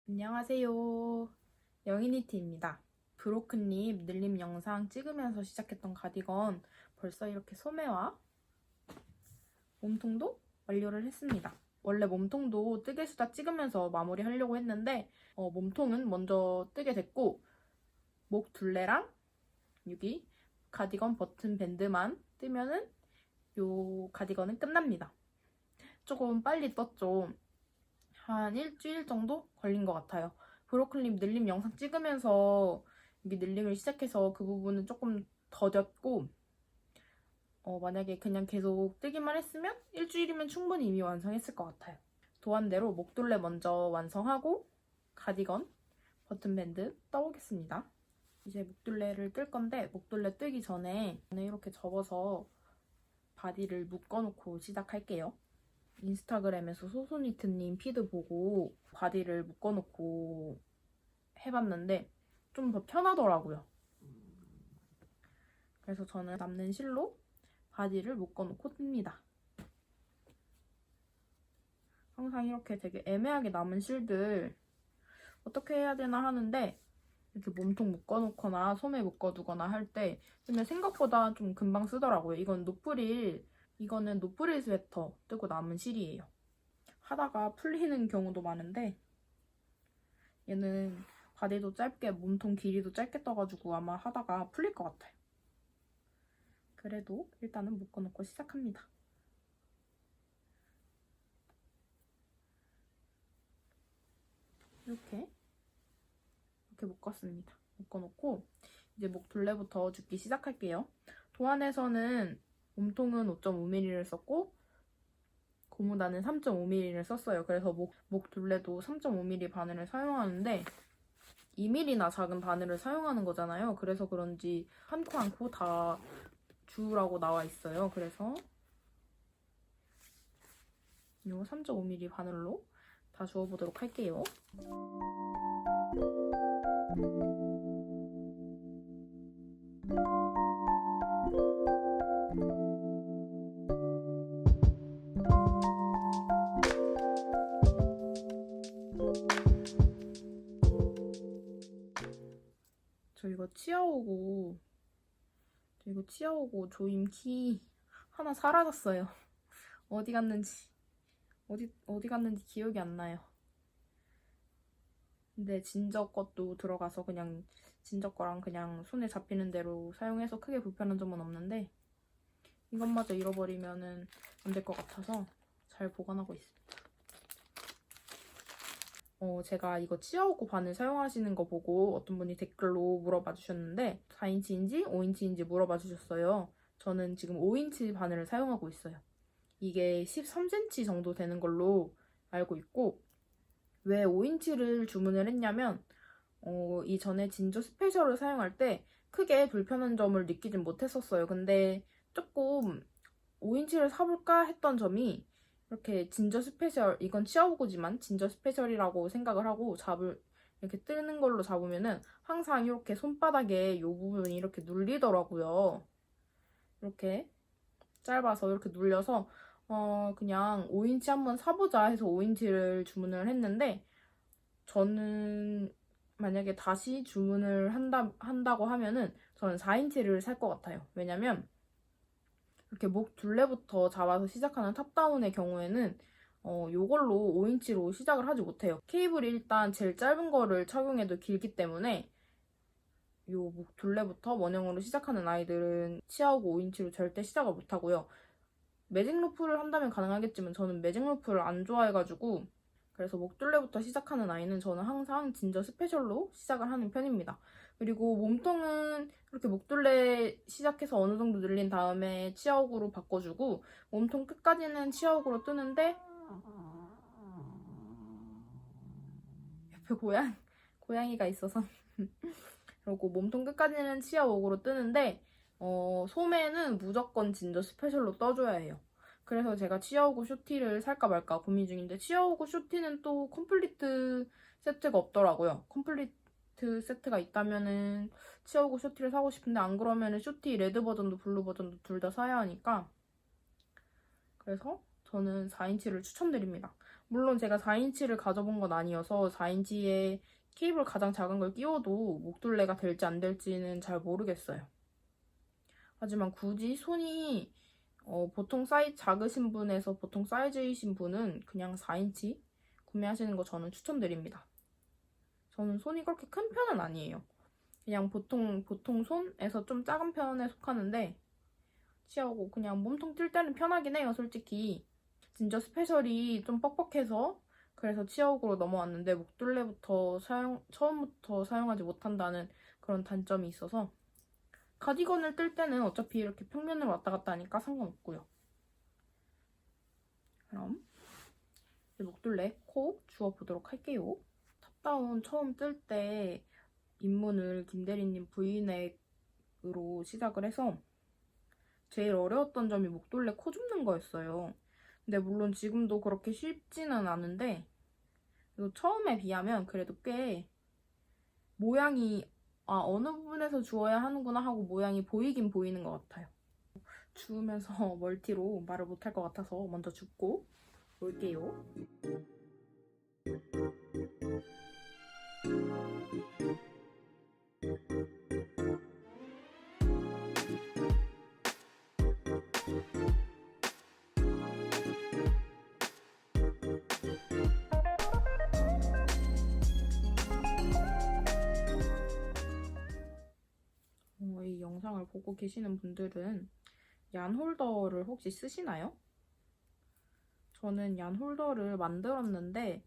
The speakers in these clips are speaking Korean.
안녕하세요. 영희니티입니다. 브로큰립 늘림 영상 찍으면서 시작했던 가디건 벌써 이렇게 소매와 몸통도 완료를 했습니다. 원래 몸통도 뜨개 수다 찍으면서 마무리하려고 했는데 몸통은 먼저 뜨게 됐고 목 둘레랑 여기 가디건 버튼 밴드만 뜨면은 요 가디건은 끝납니다. 조금 빨리 떴죠. 한 일주일 정도 걸린 것 같아요. 브로클립 늘림 영상 찍으면서 여기 늘림을 시작해서 그 부분은 조금 더뎠고 만약에 그냥 계속 뜨기만 했으면 일주일이면 충분히 이미 완성했을 것 같아요. 도안대로 목둘레 먼저 완성하고 가디건 버튼밴드 떠보겠습니다. 이제 목둘레를 뜰 건데 목둘레 뜨기 전에 이렇게 접어서 바디를 묶어놓고 시작할게요. 인스타그램에서 소소니트님 피드 보고 바디를 묶어놓고 해봤는데 좀 더 편하더라고요. 그래서 저는 남는 실로 바디를 묶어놓고 뜹니다. 항상 이렇게 되게 애매하게 남은 실들 어떻게 해야 되나 하는데 이렇게 몸통 묶어놓거나 소매 묶어두거나 할 때 근데 생각보다 좀 금방 쓰더라고요. 이거는 노프릴 스웨터 뜨고 남은 실이에요. 하다가 풀리는 경우도 많은데 얘는 바디도 짧게 몸통 길이도 짧게 떠가지고 아마 하다가 풀릴 것 같아요. 그래도 일단은 묶어놓고 시작합니다. 이렇게 묶었습니다. 묶어놓고 이제 목 둘레부터 줍기 시작할게요. 도안에서는 몸통은 5.5mm를 썼고 고무단은 3.5mm를 썼어요. 그래서 목 둘레도 3.5mm 바늘을 사용하는데 2mm나 작은 바늘을 사용하는 거잖아요. 그래서 그런지 한 코 한 코 다 주우라고 나와 있어요. 그래서 이 3.5mm 바늘로 다 주워보도록 할게요. 저 이거 치아오고 조임 키 하나 사라졌어요. 어디 갔는지 기억이 안 나요. 근데 진저 것도 들어가서 그냥 진저 거랑 그냥 손에 잡히는 대로 사용해서 크게 불편한 점은 없는데 이것마저 잃어버리면은 안 될 것 같아서 잘 보관하고 있습니다. 제가 이거 치아오고 바늘 사용하시는 거 보고 어떤 분이 댓글로 물어봐 주셨는데 4인치인지 5인치인지 물어봐 주셨어요. 저는 지금 5인치 바늘을 사용하고 있어요. 이게 13cm 정도 되는 걸로 알고 있고 왜 5인치를 주문을 했냐면 이전에 진저 스페셜을 사용할 때 크게 불편한 점을 느끼진 못했었어요. 근데 조금 5인치를 사볼까 했던 점이 이렇게 진저 스페셜, 이건 치아오고지만 진저 스페셜이라고 생각을 하고 이렇게 뜨는 걸로 잡으면은 항상 이렇게 손바닥에 이 부분이 이렇게 눌리더라고요. 이렇게 짧아서 이렇게 눌려서 그냥 5인치 한번 사보자 해서 5인치를 주문을 했는데 저는 만약에 다시 주문을 한다고 하면은 저는 4인치를 살 것 같아요. 왜냐면 이렇게 목 둘레부터 잡아서 시작하는 탑다운의 경우에는 요걸로 5인치로 시작을 하지 못해요. 케이블이 일단 제일 짧은 거를 착용해도 길기 때문에 요 목 둘레부터 원형으로 시작하는 아이들은 치아오고 5인치로 절대 시작을 못하고요. 매직 루프를 한다면 가능하겠지만 저는 매직 루프를 안 좋아해가지고 그래서 목 둘레부터 시작하는 아이는 저는 항상 진저 스페셜로 시작을 하는 편입니다. 그리고 몸통은 이렇게 목 둘레 시작해서 어느 정도 늘린 다음에 치아옥으로 바꿔주고 몸통 끝까지는 치아옥으로 뜨는데 옆에 고양이가 있어서 그리고 몸통 끝까지는 치아옥으로 뜨는데 소매는 무조건 진저 스페셜로 떠줘야 해요. 그래서 제가 치아오구 쇼티를 살까 말까 고민 중인데 치아오구 쇼티는 또 컴플리트 세트가 없더라고요. 컴플리트 세트가 있다면은 치아오구 쇼티를 사고 싶은데 안 그러면은 쇼티 레드 버전도 블루 버전도 둘 다 사야 하니까 그래서 저는 4인치를 추천드립니다. 물론 제가 4인치를 가져본 건 아니어서 4인치에 케이블 가장 작은 걸 끼워도 목둘레가 될지 안 될지는 잘 모르겠어요. 하지만 굳이 손이 보통 사이즈 작으신 분에서 보통 사이즈이신 분은 그냥 4인치 구매하시는 거 저는 추천드립니다. 저는 손이 그렇게 큰 편은 아니에요. 그냥 보통 손에서 좀 작은 편에 속하는데 치아오고 그냥 몸통 뛸 때는 편하긴 해요, 솔직히. 진짜 스페셜이 좀 뻑뻑해서 그래서 치아오구로 넘어왔는데 목둘레부터 처음부터 사용하지 못한다는 그런 단점이 있어서 가디건을 뜰 때는 어차피 이렇게 평면으로 왔다 갔다 하니까 상관없고요. 그럼 이제 목둘레 코 주워보도록 할게요. 탑다운 처음 뜰 때 입문을 김대리님 브이넥으로 시작을 해서 제일 어려웠던 점이 목둘레 코 줍는 거였어요. 근데 물론 지금도 그렇게 쉽지는 않은데 처음에 비하면 그래도 꽤 모양이 어느 부분에서 주워야 하는구나 하고 모양이 보이긴 보이는 것 같아요. 주우면서 멀티로 말을 못할 것 같아서 먼저 줍고 올게요. 이 영상을 보고 계시는 분들은 얀 홀더를 혹시 쓰시나요? 저는 얀 홀더를 만들었는데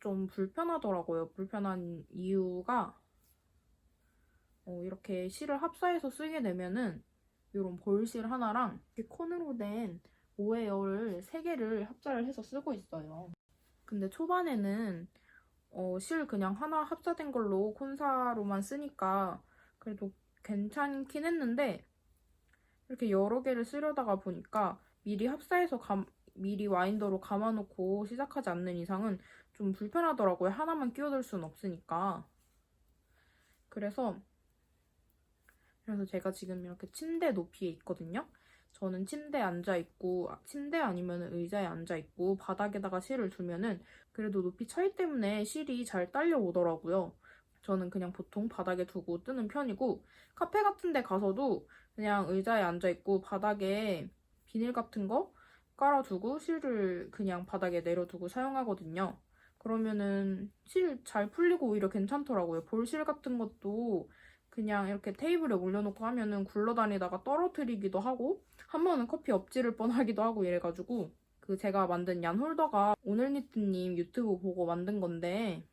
좀 불편하더라고요. 불편한 이유가 이렇게 실을 합사해서 쓰게 되면은 이런 볼실 하나랑 이렇게 콘으로 된 모에어를 3개를 합사를 해서 쓰고 있어요. 근데 초반에는 실 그냥 하나 합사된 걸로 콘사로만 쓰니까 그래도 괜찮긴 했는데 이렇게 여러 개를 쓰려다가 보니까 미리 와인더로 감아놓고 시작하지 않는 이상은 좀 불편하더라고요. 하나만 끼워둘 수는 없으니까. 그래서 제가 지금 이렇게 침대 높이에 있거든요. 저는 침대에 앉아있고, 침대 아니면 의자에 앉아있고, 바닥에다가 실을 두면은 그래도 높이 차이 때문에 실이 잘 딸려오더라고요. 저는 그냥 보통 바닥에 두고 뜨는 편이고, 카페 같은 데 가서도 그냥 의자에 앉아있고, 바닥에 비닐 같은 거 깔아두고, 실을 그냥 바닥에 내려두고 사용하거든요. 그러면은 실 잘 풀리고 오히려 괜찮더라고요. 볼실 같은 것도 그냥 이렇게 테이블에 올려놓고 하면은 굴러다니다가 떨어뜨리기도 하고 한 번은 커피 엎지를 뻔하기도 하고 이래가지고 그 제가 만든 얀 홀더가 오늘니트님 유튜브 보고 만든 건데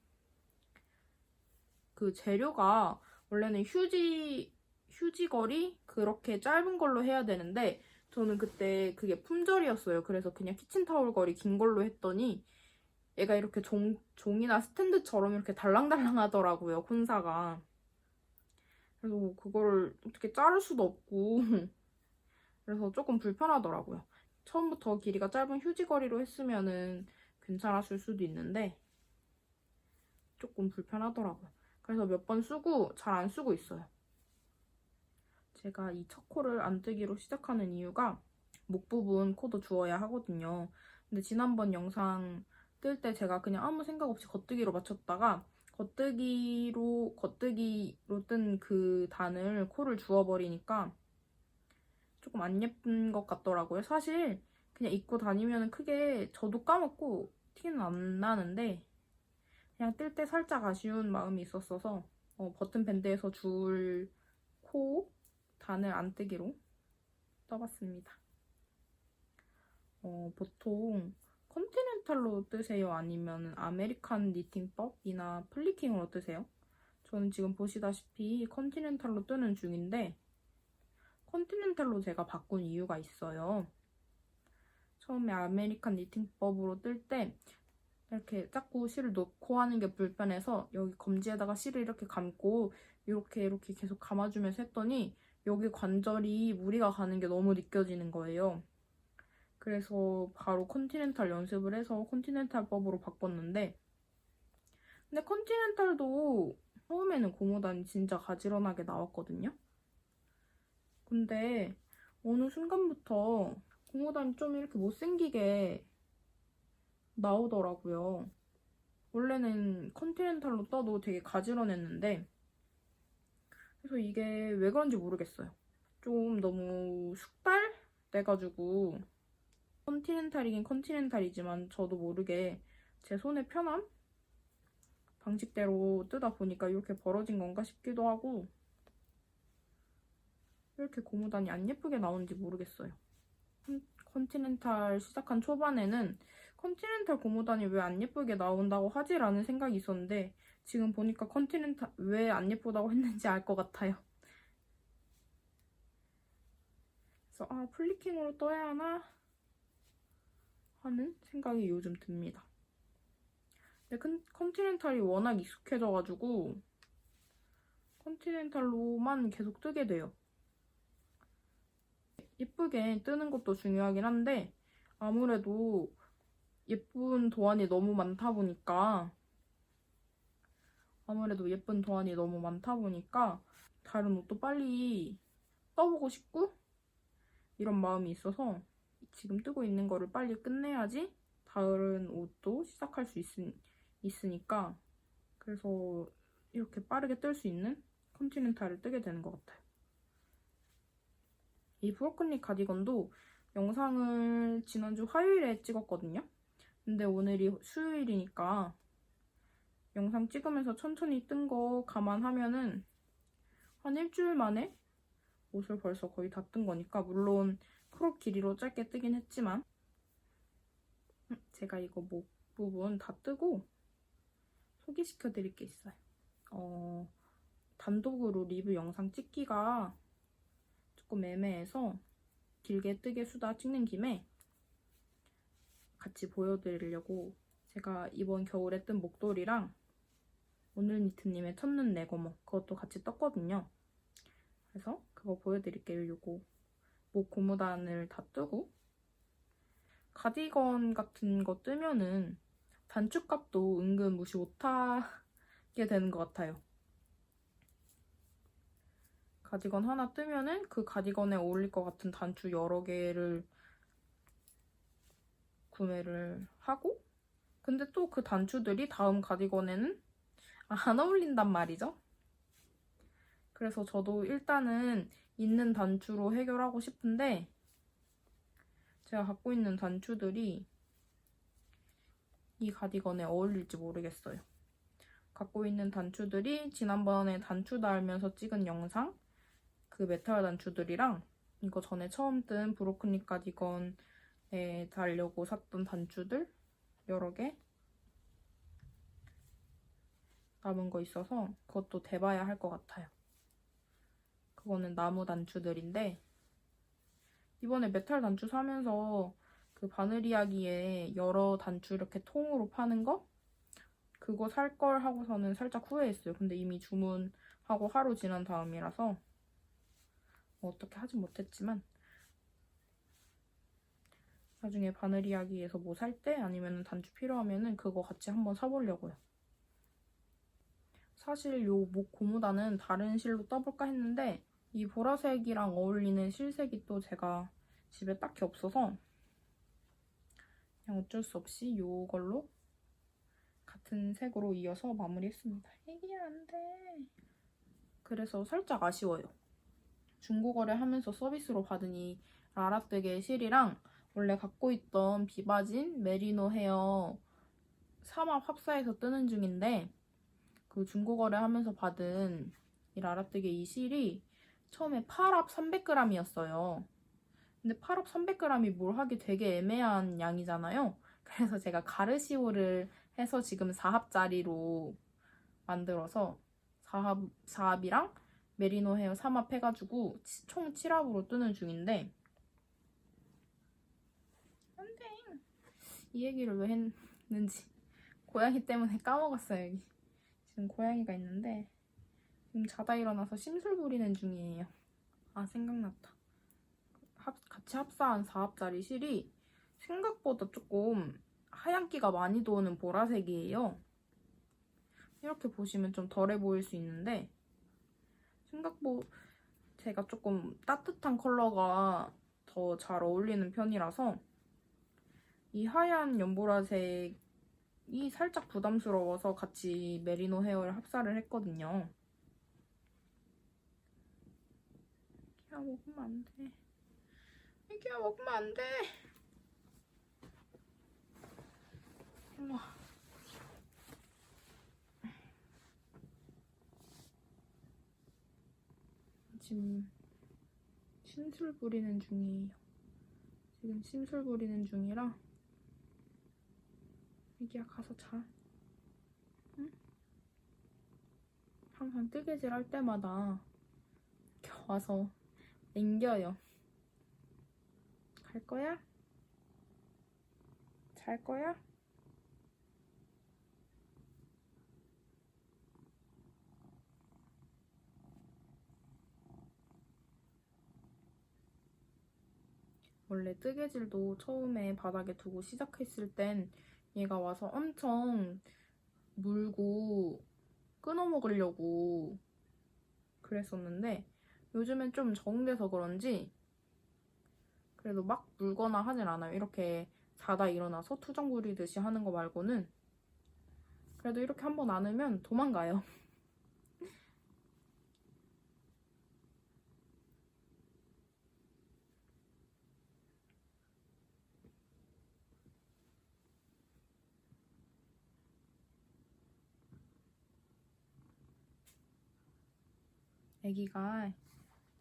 그 재료가 원래는 휴지거리 그렇게 짧은 걸로 해야 되는데 저는 그때 그게 품절이었어요. 그래서 그냥 키친타올 거리 긴 걸로 했더니 얘가 이렇게 종이나 스탠드처럼 이렇게 달랑달랑 하더라고요, 콘사가. 그래서 그거를 어떻게 자를 수도 없고 그래서 조금 불편하더라고요. 처음부터 길이가 짧은 휴지거리로 했으면은 괜찮았을 수도 있는데 조금 불편하더라고요. 그래서 몇 번 쓰고 잘 안 쓰고 있어요. 제가 이 첫 코를 안 뜨기로 시작하는 이유가 목 부분 코도 주워야 하거든요. 근데 지난번 영상 뜰 때 제가 그냥 아무 생각 없이 겉뜨기로 맞췄다가 겉뜨기로 뜬 그 단을 코를 주워버리니까 조금 안 예쁜 것 같더라고요. 사실 그냥 입고 다니면 크게 저도 까먹고 티는 안 나는데 그냥 뜰 때 살짝 아쉬운 마음이 있었어서 버튼 밴드에서 줄 코 단을 안 뜨기로 떠봤습니다. 보통 컨티넨탈로 뜨세요? 아니면 아메리칸 니팅법이나 플리킹으로 뜨세요? 저는 지금 보시다시피 컨티넨탈로 뜨는 중인데 컨티넨탈로 제가 바꾼 이유가 있어요. 처음에 아메리칸 니팅법으로 뜰 때 이렇게 자꾸 실을 놓고 하는 게 불편해서 여기 검지에다가 실을 이렇게 감고 이렇게 계속 감아주면서 했더니 여기 관절이 무리가 가는 게 너무 느껴지는 거예요. 그래서 바로 컨티넨탈 연습을 해서 컨티넨탈법으로 바꿨는데, 근데 컨티넨탈도 처음에는 고무단이 진짜 가지런하게 나왔거든요. 근데 어느 순간부터 고무단이 좀 이렇게 못생기게 나오더라고요. 원래는 컨티넨탈로 떠도 되게 가지런했는데, 그래서 이게 왜 그런지 모르겠어요. 좀 너무 숙달 돼가지고, 컨티넨탈이긴 컨티넨탈이지만 저도 모르게 제 손의 편함? 방식대로 뜨다 보니까 이렇게 벌어진 건가 싶기도 하고, 왜 이렇게 고무단이 안 예쁘게 나오는지 모르겠어요. 컨티넨탈 시작한 초반에는 컨티넨탈 고무단이 왜 안 예쁘게 나온다고 하지라는 생각이 있었는데, 지금 보니까 컨티넨탈 왜 안 예쁘다고 했는지 알 것 같아요. 그래서 플리킹으로 떠야 하나 하는 생각이 요즘 듭니다. 근데 컨티넨탈이 워낙 익숙해져가지고 컨티넨탈로만 계속 뜨게 돼요. 예쁘게 뜨는 것도 중요하긴 한데, 아무래도 예쁜 도안이 너무 많다 보니까 다른 옷도 빨리 떠보고 싶고 이런 마음이 있어서 지금 뜨고 있는 거를 빨리 끝내야지 다른 옷도 시작할 수 있으니까, 그래서 이렇게 빠르게 뜰 수 있는 컨티넨탈을 뜨게 되는 것 같아요. 이 브로큰리 가디건도 영상을 지난주 화요일에 찍었거든요. 근데 오늘이 수요일이니까 영상 찍으면서 천천히 뜬 거 감안하면은 한 일주일 만에 옷을 벌써 거의 다 뜬 거니까, 물론 크롭 길이로 짧게 뜨긴 했지만, 제가 이거 목 부분 다 뜨고 소개시켜 드릴 게 있어요. 단독으로 리뷰 영상 찍기가 조금 애매해서 길게 뜨개 수다 찍는 김에 같이 보여드리려고 제가 이번 겨울에 뜬 목도리랑 오늘 니트님의 첫눈 내거머 그것도 같이 떴거든요. 그래서 그거 보여드릴게요. 요거 목 고무단을 다 뜨고, 가디건 같은 거 뜨면은 단추값도 은근 무시 못하게 되는 것 같아요. 가디건 하나 뜨면은 그 가디건에 어울릴 것 같은 단추 여러 개를 구매를 하고, 근데 또 그 단추들이 다음 가디건에는 안 어울린단 말이죠. 그래서 저도 일단은 있는 단추로 해결하고 싶은데, 제가 갖고 있는 단추들이 이 가디건에 어울릴지 모르겠어요. 갖고 있는 단추들이 지난번에 단추 달면서 찍은 영상, 그 메탈 단추들이랑 이거 전에 처음 뜬 브로큰리 가디건에 달려고 샀던 단추들 여러 개 남은 거 있어서 그것도 대봐야 할 것 같아요. 그거는 나무 단추들인데, 이번에 메탈 단추 사면서 그 바늘 이야기에 여러 단추 이렇게 통으로 파는 거? 그거 살 걸 하고서는 살짝 후회했어요. 근데 이미 주문하고 하루 지난 다음이라서 어떻게 하진 못했지만, 나중에 바늘 이야기에서 뭐 살 때 아니면 단추 필요하면은 그거 같이 한번 사보려고요. 사실 요 목 고무단은 다른 실로 떠볼까 했는데 이 보라색이랑 어울리는 실색이 또 제가 집에 딱히 없어서 그냥 어쩔 수 없이 이걸로 같은 색으로 이어서 마무리했습니다. 이게 안 돼. 그래서 살짝 아쉬워요. 중고거래 하면서 서비스로 받은 이 라라뜨게 실이랑 원래 갖고 있던 비바진 메리노 헤어 삼합 합사해서 뜨는 중인데, 그 중고거래 하면서 받은 이 라라뜨게 이 실이 처음에 8합 300g이었어요. 근데 8합 300g이 뭘 하기 되게 애매한 양이잖아요. 그래서 제가 가르시오를 해서 지금 4합짜리로 만들어서 4합이랑 메리노 헤어 3합 해가지고 총 7합으로 뜨는 중인데, 안돼. 이 얘기를 왜 했는지 고양이 때문에 까먹었어요. 여기 지금 고양이가 있는데 지금 자다 일어나서 심술 부리는 중이에요. 생각났다. 같이 합사한 4합짜리 실이 생각보다 조금 하얀기가 많이 도는 보라색이에요. 이렇게 보시면 좀 덜해 보일 수 있는데 생각보다 제가 조금 따뜻한 컬러가 더 잘 어울리는 편이라서 이 하얀 연보라색이 살짝 부담스러워서 같이 메리노 헤어를 합사를 했거든요. 애기야 먹으면 안 돼. 애기야 먹으면 안 돼. 일로 와. 지금 심술 부리는 중이에요. 지금 심술 부리는 중이라 애기야 가서 자. 응? 항상 뜨개질 할 때마다 이렇게 와서 앵겨요. 갈 거야? 잘 거야? 원래 뜨개질도 처음에 바닥에 두고 시작했을 땐 얘가 와서 엄청 물고 끊어 먹으려고 그랬었는데 요즘엔 좀 적응돼서 그런지 그래도 막 물거나 하진 않아요. 이렇게 자다 일어나서 투정 부리듯이 하는 거 말고는 그래도 이렇게 한번 안으면 도망가요.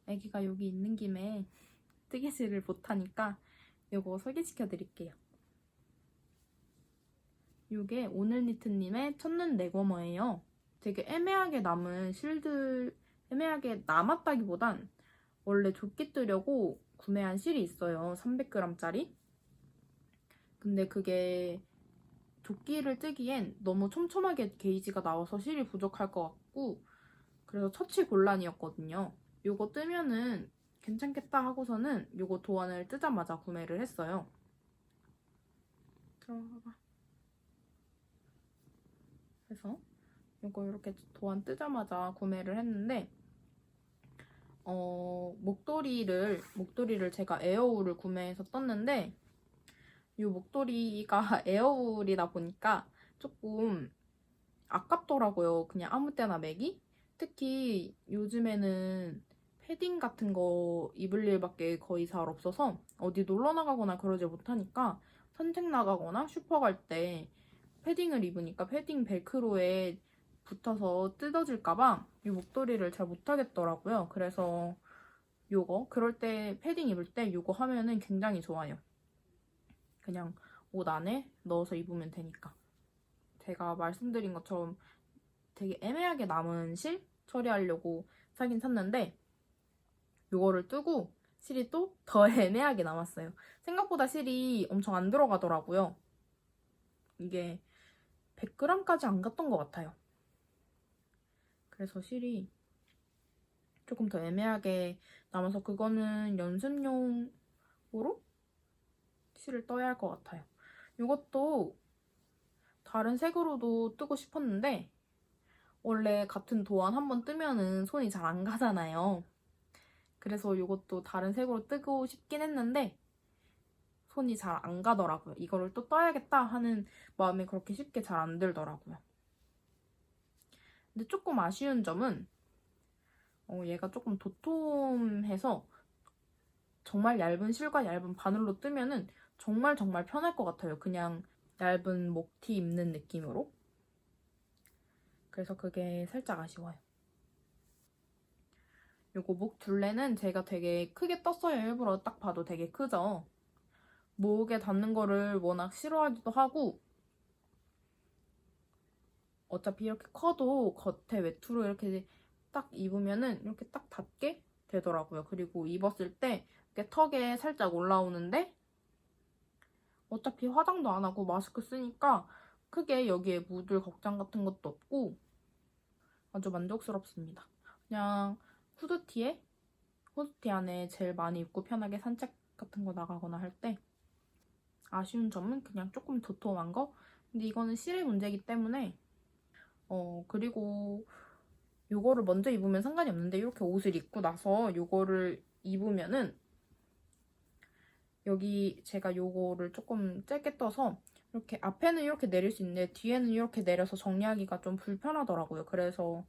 애기가 여기 있는 김에 뜨개질을 못하니까 요거 소개시켜 드릴게요. 요게 오늘니트님의 첫눈 내거머예요. 되게 애매하게 남은 실들, 애매하게 남았다기보단 원래 조끼 뜨려고 구매한 실이 있어요. 300g짜리. 근데 그게 조끼를 뜨기엔 너무 촘촘하게 게이지가 나와서 실이 부족할 것 같고 그래서 처치곤란이었거든요. 요거 뜨면은 괜찮겠다 하고서는 요거 도안을 뜨자마자 구매를 했어요. 들어가봐. 그래서 요거 이렇게 도안 뜨자마자 구매를 했는데 목도리를 제가 에어울을 구매해서 떴는데 이 목도리가 에어울이다 보니까 조금 아깝더라고요. 그냥 아무 때나 매기? 특히 요즘에는 패딩 같은 거 입을 일밖에 거의 잘 없어서 어디 놀러 나가거나 그러지 못하니까 산책 나가거나 슈퍼 갈 때 패딩을 입으니까 패딩 벨크로에 붙어서 뜯어질까봐 이 목도리를 잘 못하겠더라고요. 그래서 요거 그럴 때 패딩 입을 때 요거 하면은 굉장히 좋아요. 그냥 옷 안에 넣어서 입으면 되니까. 제가 말씀드린 것처럼 되게 애매하게 남은 실 처리하려고 사긴 샀는데 요거를 뜨고 실이 또 더 애매하게 남았어요. 생각보다 실이 엄청 안 들어가더라고요. 이게 100g까지 안 갔던 것 같아요. 그래서 실이 조금 더 애매하게 남아서 그거는 연습용으로 실을 떠야 할 것 같아요. 이것도 다른 색으로도 뜨고 싶었는데 원래 같은 도안 한번 뜨면은 손이 잘 안 가잖아요. 그래서 이것도 다른 색으로 뜨고 싶긴 했는데 손이 잘 안 가더라고요. 이거를 또 떠야겠다 하는 마음이 그렇게 쉽게 잘 안 들더라고요. 근데 조금 아쉬운 점은 얘가 조금 도톰해서 정말 얇은 실과 얇은 바늘로 뜨면은 정말 편할 것 같아요. 그냥 얇은 목티 입는 느낌으로. 그래서 그게 살짝 아쉬워요. 요거 목 둘레는 제가 되게 크게 떴어요. 일부러 딱 봐도 되게 크죠? 목에 닿는 거를 워낙 싫어하기도 하고 어차피 이렇게 커도 겉에 외투로 이렇게 딱 입으면은 이렇게 딱 닿게 되더라고요. 그리고 입었을 때 이렇게 턱에 살짝 올라오는데 어차피 화장도 안 하고 마스크 쓰니까 크게 여기에 묻을 걱정 같은 것도 없고 아주 만족스럽습니다. 그냥 후드티 안에 제일 많이 입고 편하게 산책 같은 거 나가거나 할 때 아쉬운 점은 그냥 조금 도톰한 거? 근데 이거는 실의 문제이기 때문에 그리고 요거를 먼저 입으면 상관이 없는데 이렇게 옷을 입고 나서 요거를 입으면은 여기 제가 요거를 조금 짧게 떠서 이렇게 앞에는 이렇게 내릴 수 있는데 뒤에는 이렇게 내려서 정리하기가 좀 불편하더라고요. 그래서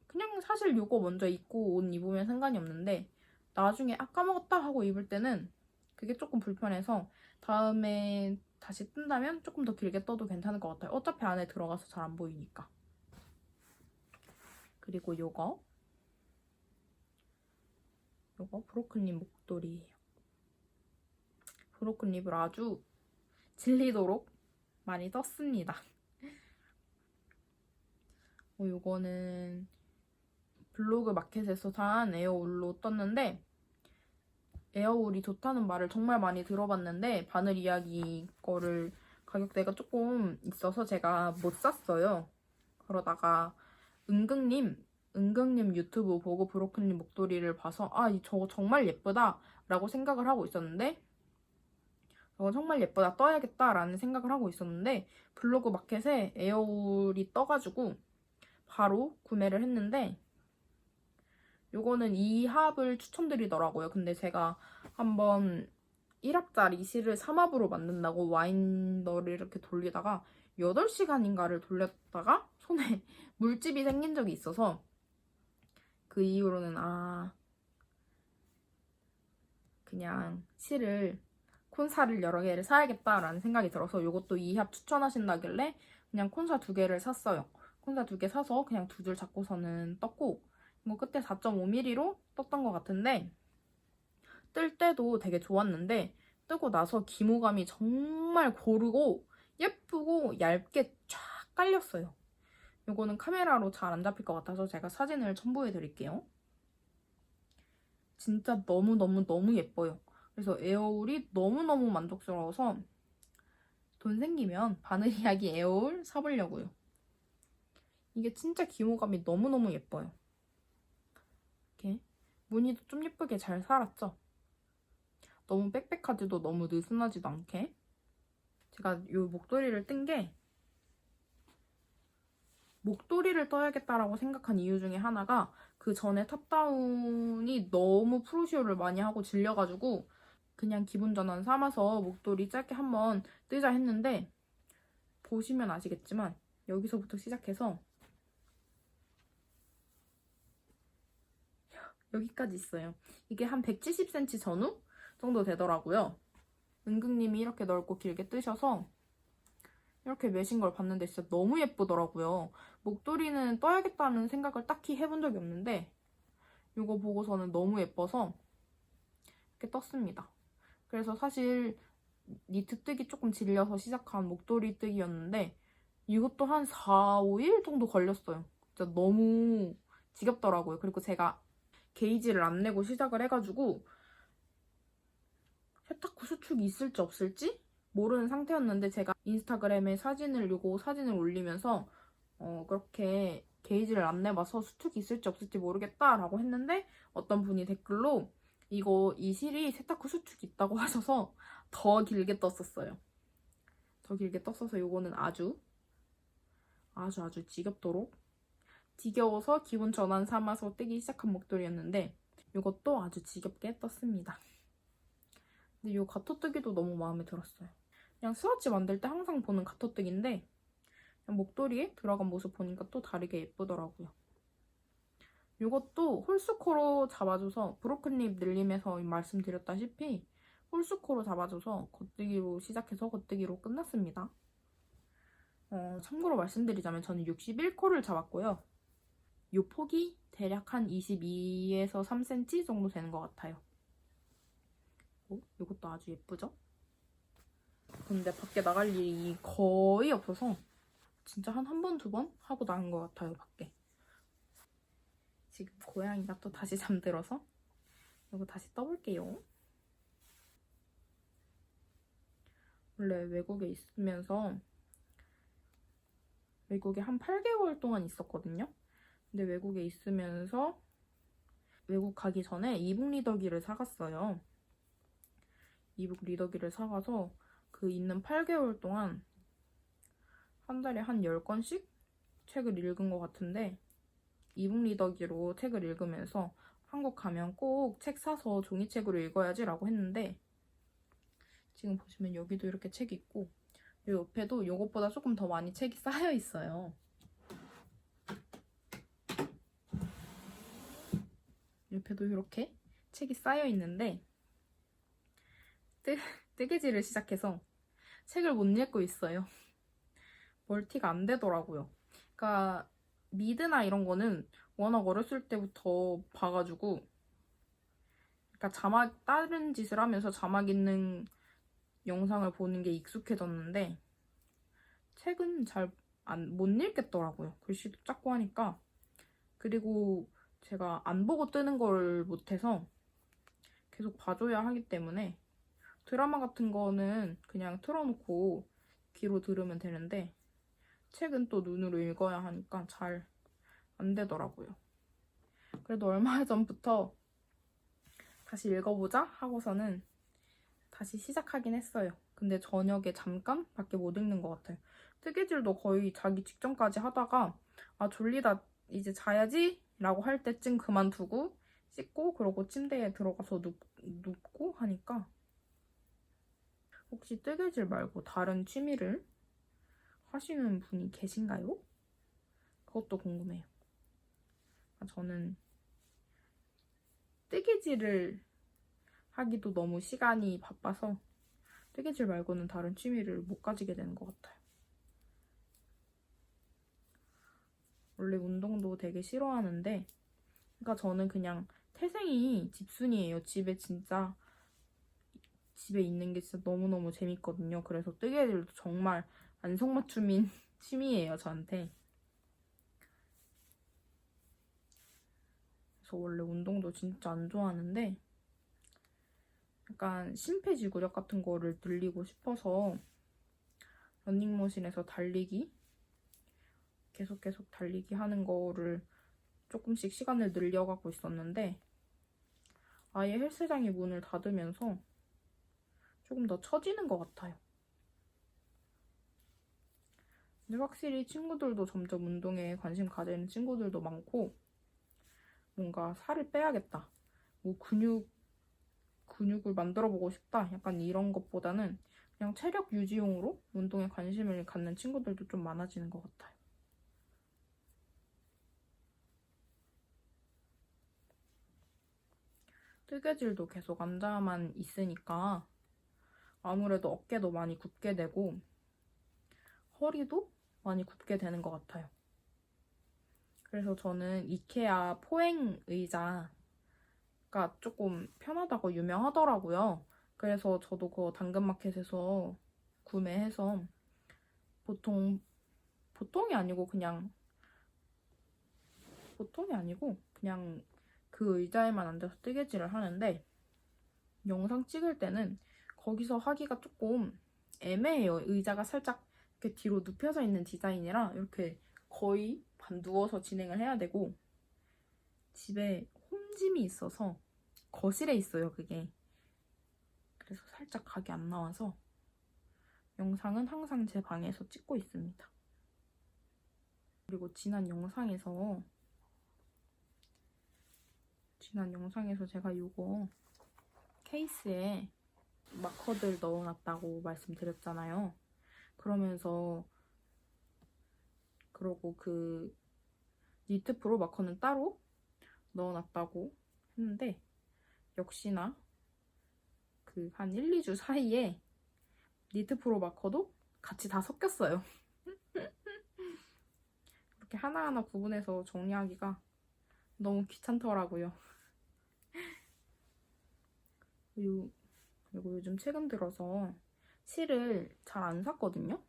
그냥 사실 요거 먼저 입고 옷 입으면 상관이 없는데 나중에 아 까먹었다 하고 입을 때는 그게 조금 불편해서 다음에 다시 뜬다면 조금 더 길게 떠도 괜찮을 것 같아요. 어차피 안에 들어가서 잘 안 보이니까. 그리고 요거 브로큰립 목도리예요. 브로큰립을 아주 질리도록 많이 떴습니다. 요거는 블로그 마켓에서 산 에어울로 떴는데 에어울이 좋다는 말을 정말 많이 들어봤는데 바늘 이야기 거를 가격대가 조금 있어서 제가 못 샀어요. 그러다가 은경님 유튜브 보고 브로큰립 목도리를 봐서 아, 저거 정말 예쁘다 라고 생각을 하고 있었는데 저거 정말 예쁘다 떠야겠다 라는 생각을 하고 있었는데 블로그 마켓에 에어울이 떠가지고 바로 구매를 했는데 요거는 2합을 추천드리더라고요. 근데 제가 한번 1합짜리 실을 3합으로 만든다고 와인더를 이렇게 돌리다가 8시간인가를 돌렸다가 손에 물집이 생긴 적이 있어서 그 이후로는 그냥 실을 콘사를 여러 개를 사야겠다라는 생각이 들어서 요것도 2합 추천하신다길래 그냥 콘사 2개를 샀어요. 콘사 2개 사서 그냥 2줄 잡고서는 떴고 이거 그때 4.5mm로 떴던 것 같은데 뜰 때도 되게 좋았는데 뜨고 나서 기모감이 정말 고르고 예쁘고 얇게 쫙 깔렸어요. 이거는 카메라로 잘 안 잡힐 것 같아서 제가 사진을 첨부해 드릴게요. 진짜 너무너무 예뻐요. 그래서 에어울이 너무너무 만족스러워서 돈 생기면 바늘 이야기 에어울 사보려고요. 이게 진짜 기모감이 너무너무 예뻐요. 이렇게 무늬도 좀 예쁘게 잘 살았죠? 너무 빽빽하지도 너무 느슨하지도 않게. 제가 이 목도리를 뜬 게 목도리를 떠야겠다라고 생각한 이유 중에 하나가 그 전에 탑다운이 너무 프루시오를 많이 하고 질려가지고 그냥 기분 전환 삼아서 목도리 짧게 한번 뜨자 했는데 보시면 아시겠지만 여기서부터 시작해서 여기까지 있어요. 이게 한 170cm 전후 정도 되더라고요. 은근님이 이렇게 넓고 길게 뜨셔서 이렇게 매신 걸 봤는데 진짜 너무 예쁘더라고요. 목도리는 떠야겠다는 생각을 딱히 해본 적이 없는데 이거 보고서는 너무 예뻐서 이렇게 떴습니다. 그래서 사실 니트 뜨기 조금 질려서 시작한 목도리 뜨기였는데 이것도 한 4, 5일 정도 걸렸어요. 진짜 너무 지겹더라고요. 그리고 제가 게이지를 안 내고 시작을 해가지고 세탁후 수축이 있을지 없을지 모르는 상태였는데 제가 인스타그램에 요거 사진을 올리면서 그렇게 게이지를 안 내봐서 수축이 있을지 없을지 모르겠다라고 했는데 어떤 분이 댓글로 이 실이 세탁후 수축이 있다고 하셔서 더 길게 떴었어요. 더 길게 떴어서 요거는 아주 지겹도록 지겨워서 기분 전환 삼아서 뜨기 시작한 목도리였는데 이것도 아주 지겹게 떴습니다. 근데 이 가토뜨기도 너무 마음에 들었어요. 그냥 스와치 만들 때 항상 보는 가토뜨기인데 그냥 목도리에 들어간 모습 보니까 또 다르게 예쁘더라고요. 이것도 홀수코로 잡아줘서 브로큰립 늘림에서 말씀드렸다시피 홀수코로 잡아줘서 겉뜨기로 시작해서 겉뜨기로 끝났습니다. 참고로 말씀드리자면 저는 61코를 잡았고요. 이 폭이 대략 한 22에서 3cm 정도 되는 것 같아요. 이것도 아주 예쁘죠? 근데 밖에 나갈 일이 거의 없어서 진짜 한 번, 2번 하고 나간 것 같아요, 밖에. 지금 고양이가 또 다시 잠들어서 이거 다시 떠볼게요. 원래 외국에 한 8개월 동안 있었거든요. 근데 외국에 있으면서 외국 가기 전에 이북 리더기를 사갔어요. 이북 리더기를 사가서 그 있는 8개월 동안 한 달에 한 10권씩 책을 읽은 것 같은데, 이북 리더기로 책을 읽으면서 한국 가면 꼭 책 사서 종이책으로 읽어야지 라고 했는데, 지금 보시면 여기도 이렇게 책이 있고, 이 옆에도 이것보다 조금 더 많이 책이 쌓여 있어요. 옆에도 이렇게 책이 쌓여 있는데, 뜨개질을 시작해서 책을 못 읽고 있어요. 멀티가 안 되더라고요. 그러니까 미드나 이런 거는 워낙 어렸을 때부터 봐가지고, 그러니까 다른 짓을 하면서 자막 있는 영상을 보는 게 익숙해졌는데, 책은 잘 못 읽겠더라고요. 글씨도 작고 하니까. 그리고 제가 안 보고 뜨는 걸 못해서 계속 봐줘야 하기 때문에, 드라마 같은 거는 그냥 틀어놓고 귀로 들으면 되는데, 책은 또 눈으로 읽어야 하니까 잘 안 되더라고요. 그래도 얼마 전부터 다시 읽어보자 하고서는 다시 시작하긴 했어요. 근데 저녁에 잠깐 밖에 못 읽는 것 같아요. 뜨개질도 거의 자기 직전까지 하다가 졸리다 이제 자야지 라고 할 때쯤 그만두고 씻고 그러고 침대에 들어가서 눕고 하니까. 혹시 뜨개질 말고 다른 취미를 하시는 분이 계신가요? 그것도 궁금해요. 저는 뜨개질을 하기도 너무 시간이 바빠서 뜨개질 말고는 다른 취미를 못 가지게 되는 것 같아요. 원래 운동도 되게 싫어하는데, 그러니까 저는 그냥 태생이 집순이에요. 집에 있는 게 진짜 너무너무 재밌거든요. 그래서 뜨개질도 정말 안성맞춤인 취미예요, 저한테. 그래서 원래 운동도 진짜 안 좋아하는데, 약간 심폐지구력 같은 거를 늘리고 싶어서 러닝머신에서 계속 달리기 하는 거를 조금씩 시간을 늘려가고 있었는데, 아예 헬스장이 문을 닫으면서 조금 더 처지는 것 같아요. 근데 확실히 친구들도 점점 운동에 관심 가지는 친구들도 많고, 뭔가 살을 빼야겠다, 뭐 근육을 만들어보고 싶다, 약간 이런 것보다는 그냥 체력 유지용으로 운동에 관심을 갖는 친구들도 좀 많아지는 것 같아요. 뜨개질도 계속 앉아만 있으니까 아무래도 어깨도 많이 굽게 되고 허리도 많이 굽게 되는 것 같아요. 그래서 저는 이케아 포행 의자가 조금 편하다고 유명하더라고요. 그래서 저도 그거 당근마켓에서 구매해서 보통이 아니고 그냥 그 의자에만 앉아서 뜨개질을 하는데, 영상 찍을 때는 거기서 하기가 조금 애매해요. 의자가 살짝 이렇게 뒤로 눕혀져 있는 디자인이라 이렇게 거의 반 누워서 진행을 해야 되고, 집에 홈짐이 있어서 거실에 있어요, 그게. 그래서 살짝 각이 안 나와서 영상은 항상 제 방에서 찍고 있습니다. 그리고 지난 영상에서 제가 이거 케이스에 마커들 넣어놨다고 말씀드렸잖아요. 그러고 그 니트 프로 마커는 따로 넣어놨다고 했는데, 역시나 그 한 1, 2주 사이에 니트 프로 마커도 같이 다 섞였어요. 이렇게 하나하나 구분해서 정리하기가 너무 귀찮더라고요. 그리고 요즘 최근 들어서 실을 잘 안 샀거든요.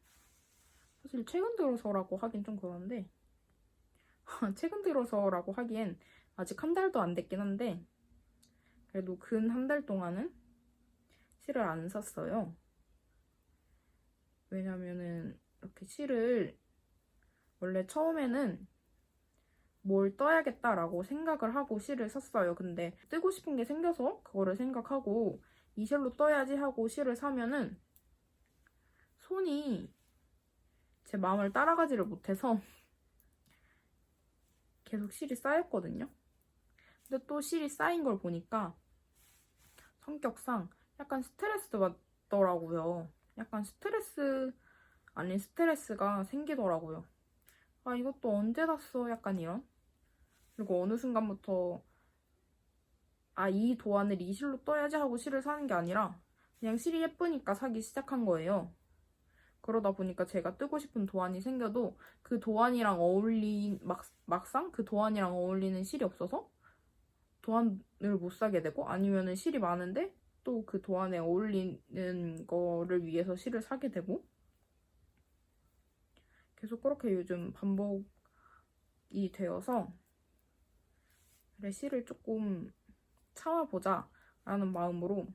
사실 최근 들어서라고 하긴 좀 그런데 최근 들어서라고 하기엔 아직 한 달도 안 됐긴 한데, 그래도 근 한 달 동안은 실을 안 샀어요. 왜냐면은 이렇게 실을 원래 처음에는 뭘 떠야겠다라고 생각을 하고 실을 샀어요. 근데 뜨고 싶은 게 생겨서 그거를 생각하고 이 실로 떠야지 하고 실을 사면은 손이 제 마음을 따라가지를 못해서 계속 실이 쌓였거든요. 근데 또 실이 쌓인 걸 보니까 성격상 약간 스트레스 받더라고요. 약간 스트레스 아닌 스트레스가 생기더라고요. 아, 이것도 언제 샀어? 약간 이런. 그리고 어느 순간부터 아, 이 도안을 이 실로 떠야지 하고 실을 사는 게 아니라 그냥 실이 예쁘니까 사기 시작한 거예요. 그러다 보니까 제가 뜨고 싶은 도안이 생겨도 그 도안이랑 막상 그 도안이랑 어울리는 실이 없어서 도안을 못 사게 되고, 아니면은 실이 많은데 또 그 도안에 어울리는 거를 위해서 실을 사게 되고, 계속 그렇게 요즘 반복이 되어서 그래, 실을 조금 참아보자 라는 마음으로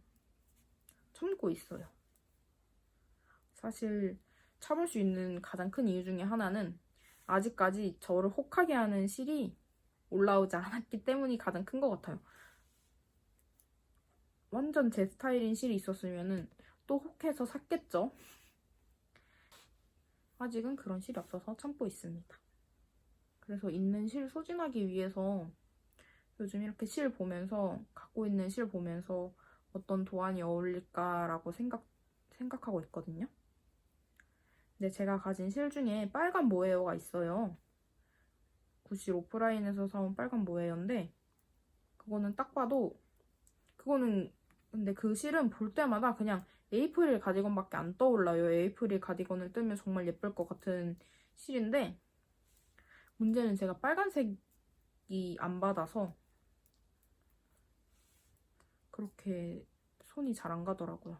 참고 있어요. 사실 참을 수 있는 가장 큰 이유 중에 하나는 아직까지 저를 혹하게 하는 실이 올라오지 않았기 때문이 가장 큰 것 같아요. 완전 제 스타일인 실이 있었으면은 또 혹해서 샀겠죠. 아직은 그런 실이 없어서 참고 있습니다. 그래서 있는 실 소진하기 위해서 요즘 이렇게 실 보면서, 갖고 있는 실 보면서 어떤 도안이 어울릴까라고 생각하고 있거든요. 근데 제가 가진 실 중에 빨간 모헤어가 있어요. 구실 오프라인에서 사온 빨간 모헤어인데, 그거는 딱 봐도, 근데 그 실은 볼 때마다 그냥 에이프릴 가디건밖에 안 떠올라요. 에이프릴 가디건을 뜨면 정말 예쁠 것 같은 실인데, 문제는 제가 빨간색이 안 받아서 그렇게 손이 잘 안 가더라고요.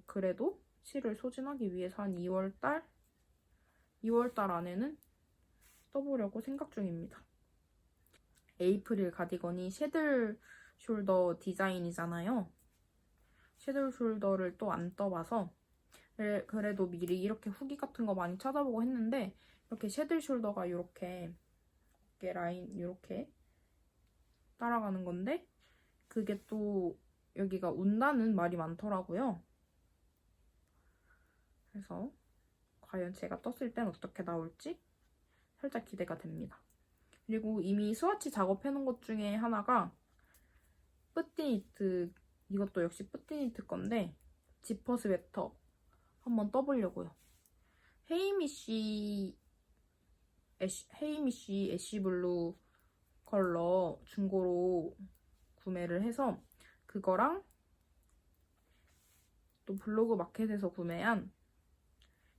그래도 실을 소진하기 위해서 한 2월달 안에는 써보려고 생각 중입니다. 에이프릴 가디건이 섀들 숄더 디자인이잖아요. 섀들 숄더를 또 안 떠봐서 그래도 미리 이렇게 후기 같은 거 많이 찾아보고 했는데, 이렇게 섀들 숄더가 이렇게 어깨 라인 이렇게 따라가는 건데, 그게 또 여기가 운다는 말이 많더라고요. 그래서 과연 제가 떴을 땐 어떻게 나올지 살짝 기대가 됩니다. 그리고 이미 스와치 작업해놓은 것 중에 하나가 뿌띠니트, 이것도 역시 뿌띠니트 건데 지퍼 스웨터 한번 떠보려고요. 헤이미쉬 애쉬블루 컬러 중고로 구매를 해서 그거랑 또 블로그 마켓에서 구매한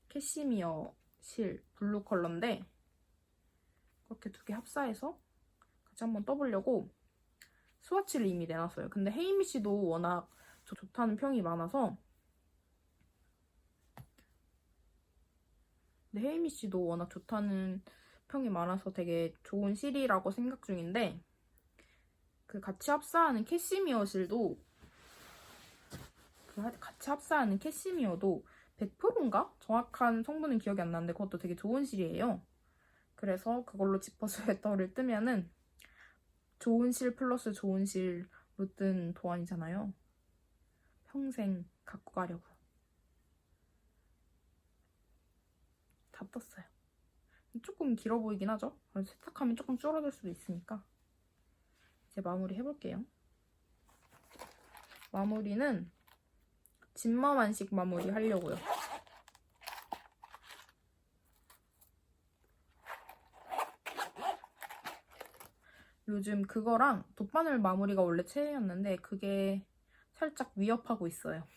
캐시미어 실 블루 컬러인데, 그렇게 두 개 합사해서 같이 한번 떠보려고 스와치를 이미 내놨어요. 근데 헤이미쉬도 워낙 좋다는 평이 많아서, 되게 좋은 실이라고 생각 중인데, 그 같이 합사하는 캐시미어도 100%인가? 정확한 성분은 기억이 안 나는데 그것도 되게 좋은 실이에요. 그래서 그걸로 지퍼 스웨터를 뜨면은 좋은 실 플러스 좋은 실로 뜬 도안이잖아요. 평생 갖고 가려고요. 다 떴어요. 조금 길어 보이긴 하죠? 세탁하면 조금 줄어들 수도 있으니까. 이제 마무리 해볼게요. 마무리는 진머만식 마무리 하려고요. 요즘 그거랑 돗바늘 마무리가 원래 최애였는데 그게 살짝 위협하고 있어요.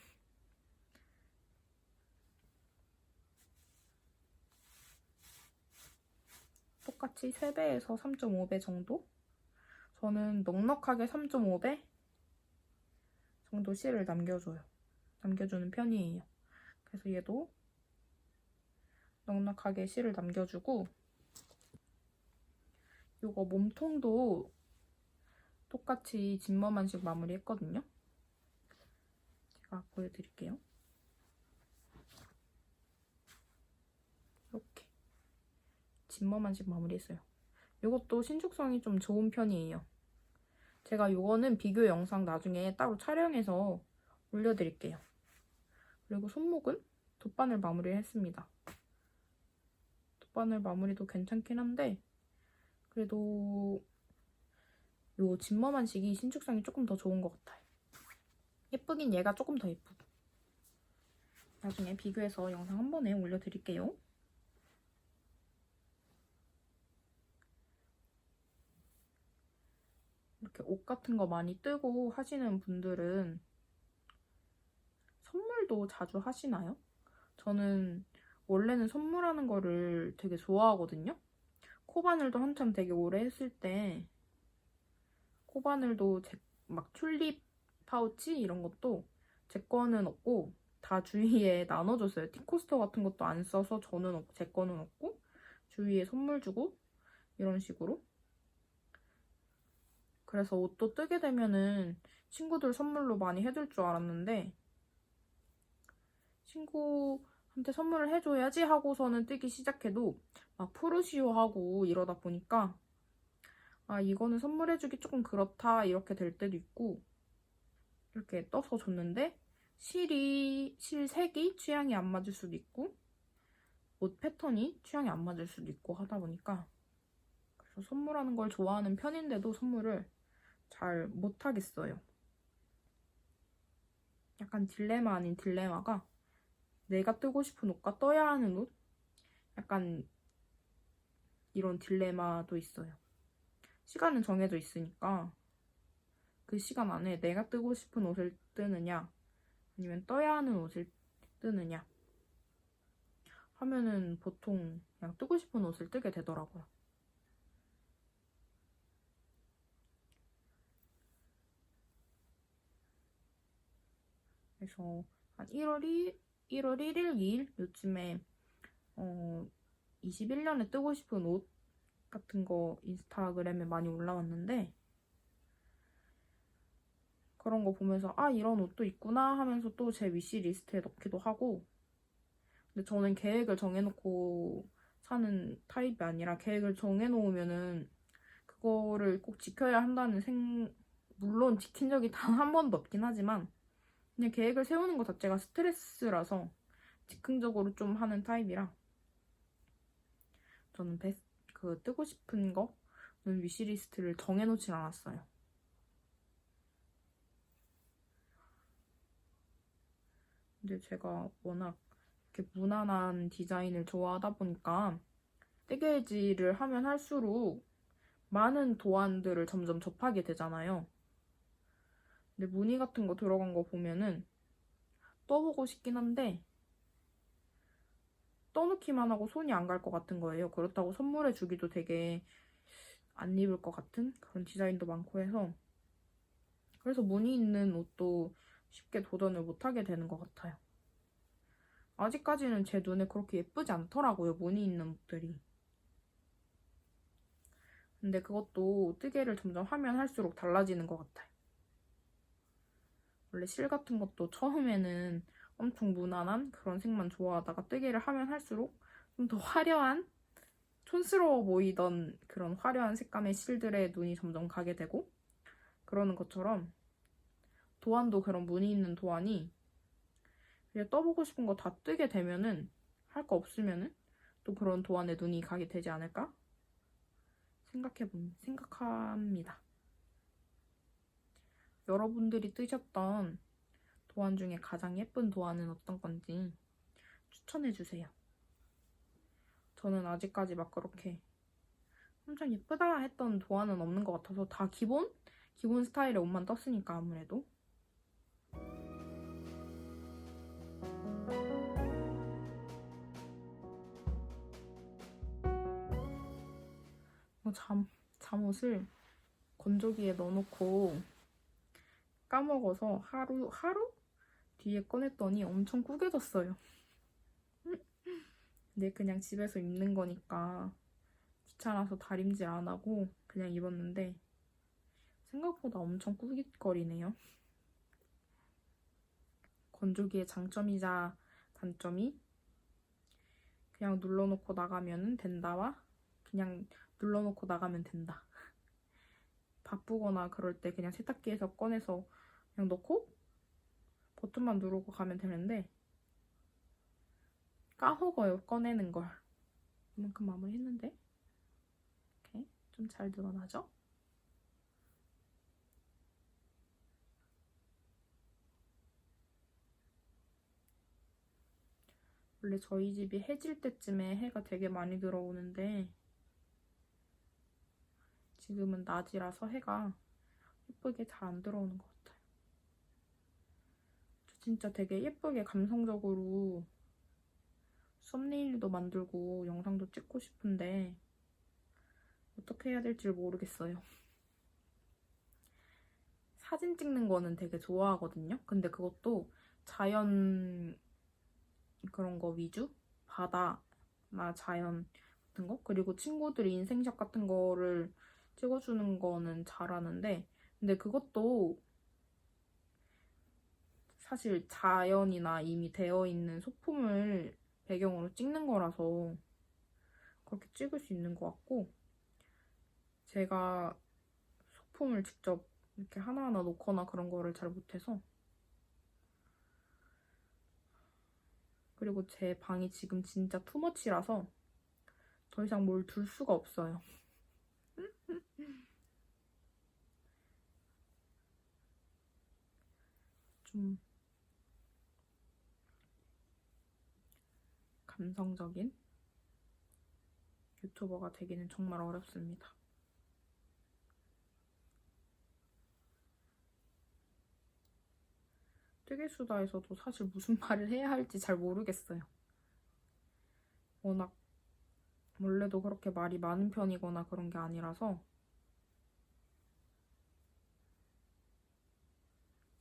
똑같이 3배에서 3.5배 정도? 저는 넉넉하게 3.5배 정도 실을 남겨주는 편이에요. 그래서 얘도 넉넉하게 실을 남겨주고, 이거 몸통도 똑같이 진머만식 마무리 했거든요. 제가 보여드릴게요. 이렇게 진머만식 마무리 했어요. 이것도 신축성이 좀 좋은 편이에요. 제가 이거는 비교 영상 나중에 따로 촬영해서 올려드릴게요. 그리고 손목은 돗바늘 마무리를 했습니다. 돗바늘 마무리도 괜찮긴 한데 그래도 요 진머만 식이 신축성이 조금 더 좋은 것 같아요. 예쁘긴 얘가 조금 더 예쁘고. 나중에 비교해서 영상 한 번에 올려드릴게요. 이렇게 옷 같은 거 많이 뜨고 하시는 분들은 선물도 자주 하시나요? 저는 원래는 선물하는 거를 되게 좋아하거든요. 코바늘도 한참 되게 오래 했을 때 코바늘도 막 튤립 파우치 이런 것도 제 거는 없고 다 주위에 나눠줬어요. 티코스터 같은 것도 안 써서 저는 없고 제 거는 없고 주위에 선물 주고 이런 식으로. 그래서 옷도 뜨게 되면은 친구들 선물로 많이 해줄 줄 알았는데 친구한테 선물을 해줘야지 하고서는 뜨기 시작해도 막 프루시오 하고 이러다 보니까 아 이거는 선물해주기 조금 그렇다 이렇게 될 때도 있고 이렇게 떠서 줬는데 실색이 취향이 안 맞을 수도 있고 옷 패턴이 취향이 안 맞을 수도 있고 하다 보니까 그래서 선물하는 걸 좋아하는 편인데도 선물을 잘 못하겠어요. 약간 딜레마 아닌 딜레마가 내가 뜨고 싶은 옷과 떠야 하는 옷? 약간 이런 딜레마도 있어요. 시간은 정해져 있으니까 그 시간 안에 내가 뜨고 싶은 옷을 뜨느냐 아니면 떠야 하는 옷을 뜨느냐 하면은 보통 그냥 뜨고 싶은 옷을 뜨게 되더라고요. 그래서 한 1월 1일, 2일 요즘에 21년에 뜨고 싶은 옷 같은 거 인스타그램에 많이 올라왔는데 그런 거 보면서 아 이런 옷도 있구나 하면서 또 제 위시리스트에 넣기도 하고 근데 저는 계획을 정해놓고 사는 타입이 아니라 계획을 정해놓으면은 그거를 꼭 지켜야 한다는 물론 지킨 적이 단 한 번도 없긴 하지만 그냥 계획을 세우는 것 자체가 스트레스라서 즉흥적으로 좀 하는 타입이라 저는 뜨고 싶은 거는 위시리스트를 정해놓진 않았어요. 근데 제가 워낙 이렇게 무난한 디자인을 좋아하다 보니까 뜨개질을 하면 할수록 많은 도안들을 점점 접하게 되잖아요. 근데 무늬 같은 거 들어간 거 보면은 떠보고 싶긴 한데 떠놓기만 하고 손이 안 갈 것 같은 거예요. 그렇다고 선물해 주기도 되게 안 입을 것 같은 그런 디자인도 많고 해서 그래서 무늬 있는 옷도 쉽게 도전을 못하게 되는 것 같아요. 아직까지는 제 눈에 그렇게 예쁘지 않더라고요, 무늬 있는 옷들이. 근데 그것도 뜨개를 점점 하면 할수록 달라지는 것 같아요. 원래 실 같은 것도 처음에는 엄청 무난한 그런 색만 좋아하다가 뜨개를 하면 할수록 좀 더 화려한 촌스러워 보이던 그런 화려한 색감의 실들에 눈이 점점 가게 되고 그러는 것처럼 도안도 그런 무늬 있는 도안이 그냥 떠보고 싶은 거 다 뜨게 되면은 할 거 없으면은 또 그런 도안에 눈이 가게 되지 않을까 생각합니다. 여러분들이 뜨셨던 도안 중에 가장 예쁜 도안은 어떤 건지 추천해주세요. 저는 아직까지 막 그렇게 엄청 예쁘다 했던 도안은 없는 것 같아서 다 기본 스타일의 옷만 떴으니까 아무래도. 잠옷을 건조기에 넣어놓고 까먹어서 하루 뒤에 꺼냈더니 엄청 구겨졌어요. 근데 그냥 집에서 입는 거니까 귀찮아서 다림질 안 하고 그냥 입었는데 생각보다 엄청 꾸깃거리네요. 건조기의 장점이자 단점이 그냥 눌러놓고 나가면 된다와 그냥 눌러놓고 나가면 된다. 바쁘거나 그럴 때 그냥 세탁기에서 꺼내서 그냥 넣고 버튼만 누르고 가면 되는데 까먹어요, 꺼내는 걸. 이만큼 마무리했는데 이렇게 좀 잘 드러나죠? 원래 저희 집이 해질 때쯤에 해가 되게 많이 들어오는데 지금은 낮이라서 해가 예쁘게 잘 안 들어오는 것 같아요. 저 진짜 되게 예쁘게 감성적으로 썸네일도 만들고 영상도 찍고 싶은데 어떻게 해야 될지 모르겠어요. 사진 찍는 거는 되게 좋아하거든요. 근데 그것도 자연 그런 거 위주? 바다나 자연 같은 거? 그리고 친구들이 인생샷 같은 거를 찍어주는 거는 잘하는데 근데 그것도 사실 자연이나 이미 되어 있는 소품을 배경으로 찍는 거라서 그렇게 찍을 수 있는 것 같고 제가 소품을 직접 이렇게 하나하나 놓거나 그런 거를 잘 못해서 그리고 제 방이 지금 진짜 투머치라서 더 이상 뭘 둘 수가 없어요. 좀 감성적인 유튜버가 되기는 정말 어렵습니다. 뜨개수다에서도 사실 무슨 말을 해야 할지 잘 모르겠어요. 워낙 원래도 그렇게 말이 많은 편이거나 그런 게 아니라서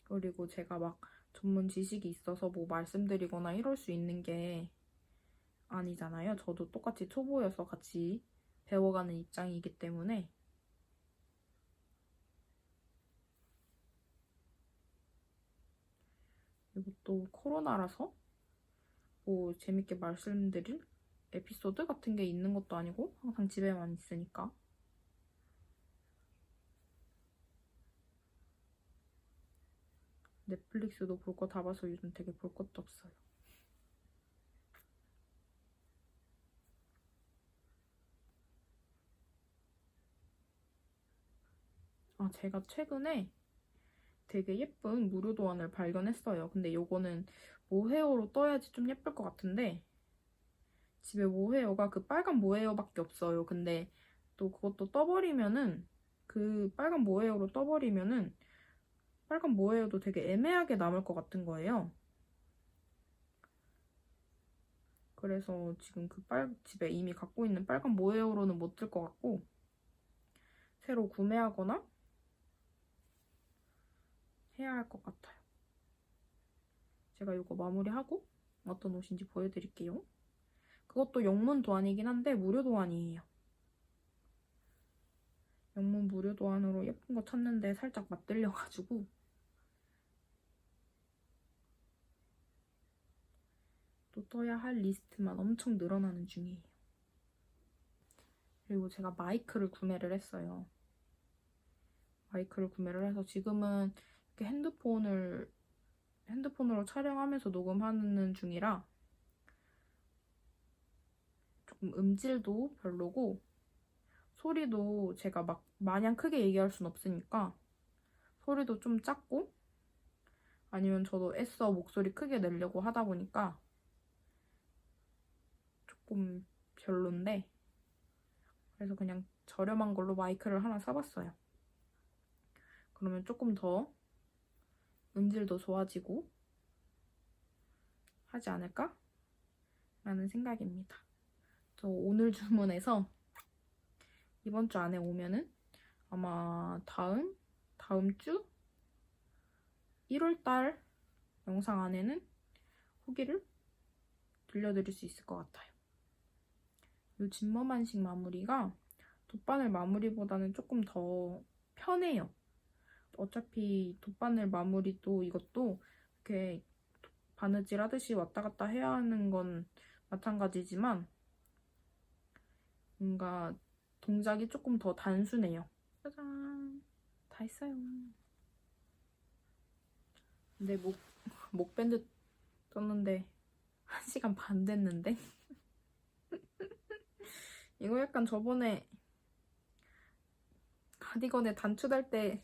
그리고 제가 막 전문 지식이 있어서 뭐 말씀드리거나 이럴 수 있는 게 아니잖아요. 저도 똑같이 초보여서 같이 배워가는 입장이기 때문에 이것도 코로나라서 뭐 재밌게 말씀드릴 에피소드 같은 게 있는 것도 아니고 항상 집에만 있으니까 넷플릭스도 볼 거 다 봐서 요즘 되게 볼 것도 없어요. 제가 최근에 되게 예쁜 무료 도안을 발견했어요. 근데 요거는 모헤어로 떠야지 좀 예쁠 것 같은데 집에 모헤어가 그 빨간 모헤어밖에 없어요. 근데 또 그것도 떠버리면은 그 빨간 모헤어로 떠버리면은 빨간 모헤어도 되게 애매하게 남을 것 같은 거예요. 그래서 지금 그 집에 이미 갖고 있는 빨간 모헤어로는 못 쓸 것 같고 새로 구매하거나 해야 할 것 같아요. 제가 이거 마무리하고 어떤 옷인지 보여드릴게요. 그것도 영문 도안이긴 한데 무료 도안이에요. 영문 무료 도안으로 예쁜 거 찾는데 살짝 맞들려가지고 또 떠야 할 리스트만 엄청 늘어나는 중이에요. 그리고 제가 마이크를 구매를 했어요. 마이크를 구매를 해서 지금은 이렇게 핸드폰으로 촬영하면서 녹음하는 중이라 조금 음질도 별로고 소리도 제가 막 마냥 크게 얘기할 순 없으니까 소리도 좀 작고 아니면 저도 애써 목소리 크게 내려고 하다 보니까 조금 별론데 그래서 그냥 저렴한 걸로 마이크를 하나 사봤어요. 그러면 조금 더 음질도 좋아지고 하지 않을까? 라는 생각입니다. 저 오늘 주문해서 이번 주 안에 오면은 아마 다음 주 1월달 영상 안에는 후기를 들려드릴 수 있을 것 같아요. 이 진머만식 마무리가 돗바늘 마무리보다는 조금 더 편해요. 어차피 돗바늘 마무리도 이것도 이렇게 바느질 하듯이 왔다 갔다 해야 하는 건 마찬가지지만 뭔가 동작이 조금 더 단순해요. 짜잔! 다 했어요. 근데 목밴드 떴는데 1시간 반 됐는데. 이거 약간 저번에 가디건에 단추달 때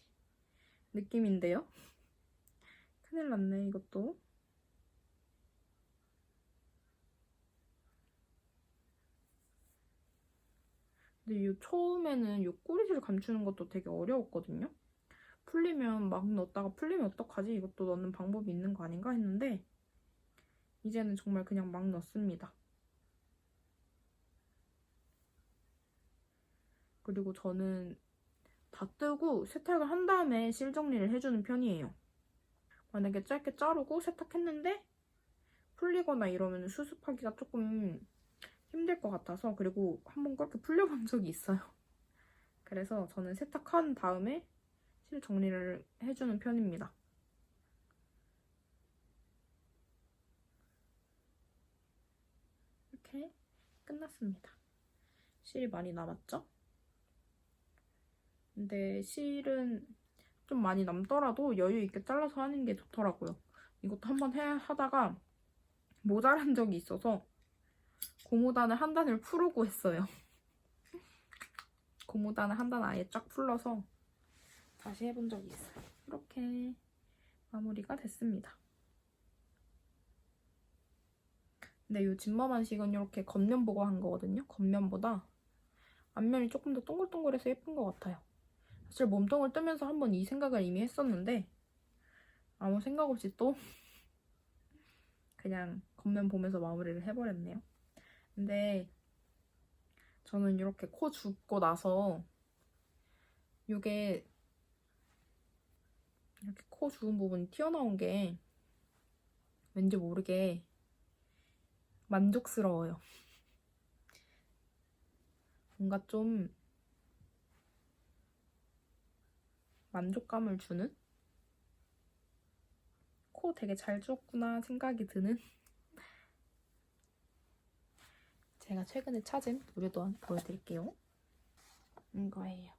느낌인데요? 큰일 났네, 이것도. 근데 이 처음에는 이 꼬리실 감추는 것도 되게 어려웠거든요? 풀리면 막 넣었다가 풀리면 어떡하지? 이것도 넣는 방법이 있는 거 아닌가 했는데 이제는 정말 그냥 막 넣습니다. 그리고 저는 다 뜨고 세탁을 한 다음에 실 정리를 해주는 편이에요. 만약에 짧게 자르고 세탁했는데 풀리거나 이러면 수습하기가 조금 힘들 것 같아서, 그리고 한번 그렇게 풀려본 적이 있어요. 그래서 저는 세탁한 다음에 실 정리를 해주는 편입니다. 이렇게 끝났습니다. 실이 많이 남았죠? 근데 실은 좀 많이 남더라도 여유 있게 잘라서 하는 게 좋더라고요. 이것도 한번 하다가 모자란 적이 있어서 고무단을 한 단을 풀고 했어요. 고무단을 한 단 아예 쫙 풀러서 다시 해본 적이 있어요. 이렇게 마무리가 됐습니다. 근데 이 진머만식은 이렇게 겉면 보고 한 거거든요. 겉면보다 앞면이 조금 더 동글동글해서 예쁜 것 같아요. 사실 몸통을 뜨면서 한번 이 생각을 이미 했었는데 아무 생각 없이 또 그냥 겉면 보면서 마무리를 해버렸네요. 근데 저는 이렇게 코 줍고 나서 이게 이렇게 코 주은 부분이 튀어나온 게 왠지 모르게 만족스러워요. 뭔가 좀 만족감을 주는? 코 되게 잘 주었구나 생각이 드는? 제가 최근에 찾은 무료도안 보여드릴게요. 이거예요.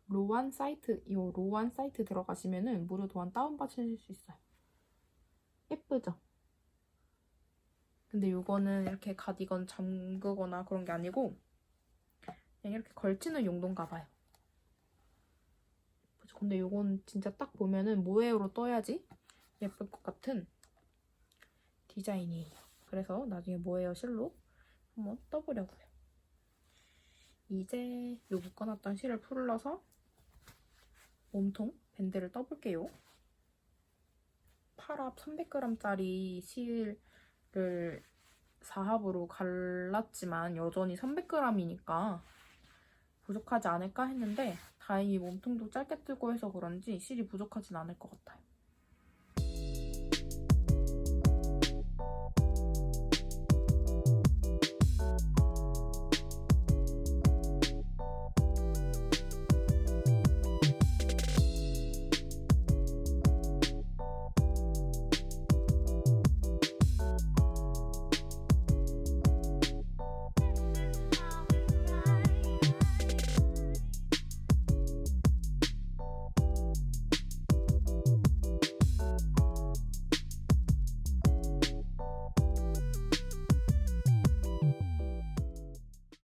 로안 사이트, 이 로안 사이트 들어가시면은 무료 도안 다운받으실 수 있어요. 예쁘죠? 근데 이거는 이렇게 가디건 잠그거나 그런 게 아니고 그냥 이렇게 걸치는 용도인가 봐요. 근데 이건 진짜 딱 보면은 모헤어로 떠야지 예쁠 것 같은 디자인이에요. 그래서 나중에 모헤어 실로 한번 떠보려고요. 이제 이 묶어놨던 실을 풀러서 몸통 밴드를 떠볼게요. 8합 300g짜리 실을 4합으로 갈랐지만 여전히 300g이니까 부족하지 않을까 했는데 다행히 몸통도 짧게 뜨고 해서 그런지 실이 부족하진 않을 것 같아요.